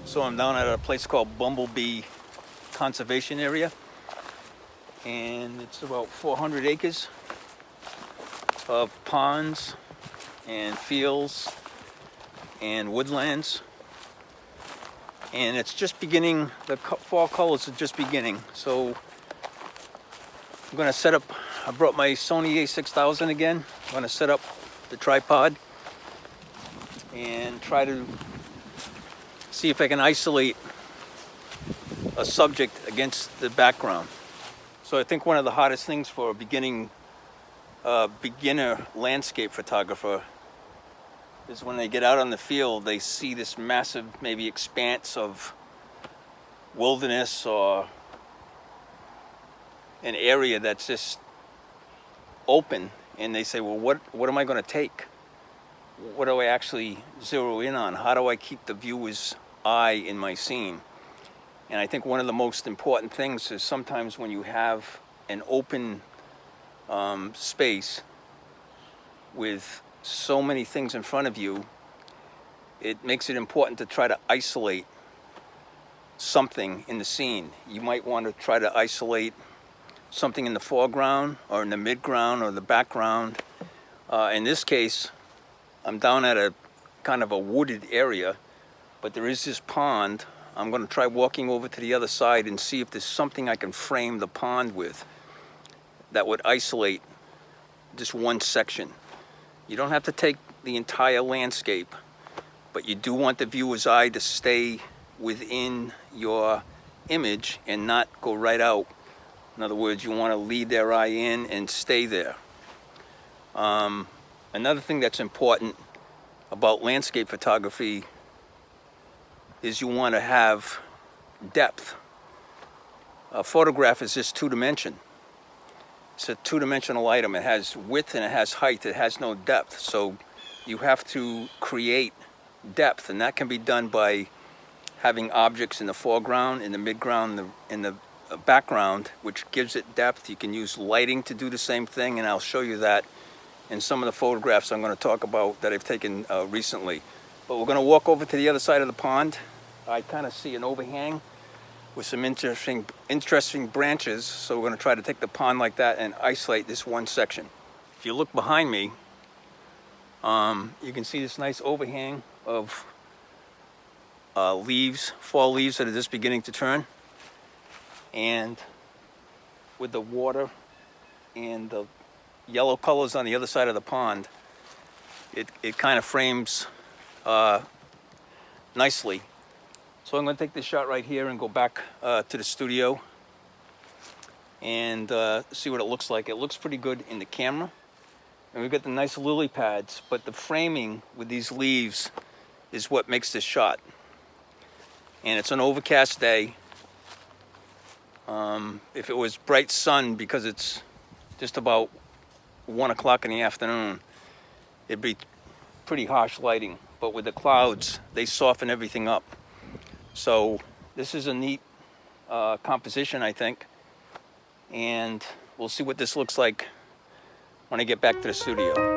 So I'm down at a place called Bumblebee Conservation Area, and it's about 400 acres of ponds and fields and woodlands, and it's just beginning. The fall colors are just beginning, so I'm going to set up. I brought my Sony a6000 again. I'm going to set up the tripod and try to see if I can isolate a subject against the background. So I think one of the hardest things for a beginner landscape photographer is when they get out on the field, they see this massive maybe expanse of wilderness or an area that's just open, and they say, well, what am I going to take? What do I actually zero in on? How do I keep the viewer's eye in my scene? And I think one of the most important things is sometimes when you have an open space with so many things in front of you, it makes it important to try to isolate something in the scene. You might want to try to isolate something in the foreground or in the midground or the background. In this case, I'm down at a kind of a wooded area, but there is this pond. I'm going to try walking over to the other side and see if there's something I can frame the pond with that would isolate just one section. You don't have to take the entire landscape, but you do want the viewer's eye to stay within your image and not go right out. In other words, you want to lead their eye in and stay there. Another thing that's important about landscape photography is you want to have depth. A photograph is just two-dimension. It's a two-dimensional item. It has width and it has height. It has no depth. So you have to create depth, and that can be done by having objects in the foreground, in the midground, in the background, which gives it depth. You can use lighting to do the same thing, and I'll show you that in some of the photographs I'm going to talk about that I've taken recently. But we're going to walk over to the other side of the pond. I kind of see an overhang with some interesting branches, so we're going to try to take the pond like that and isolate this one section. If you look behind me, you can see this nice overhang of leaves, fall leaves that are just beginning to turn. And with the water and the yellow colors on the other side of the pond, it kind of frames nicely. So I'm going to take this shot right here and go back to the studio and see what it looks like. It looks pretty good in the camera. And we've got the nice lily pads, but the framing with these leaves is what makes this shot. And it's an overcast day. If it was bright sun, because it's just about 1 o'clock in the afternoon, it'd be pretty harsh lighting. But with the clouds, they soften everything up. So this is a neat composition, I think. And we'll see what this looks like when I get back to the studio.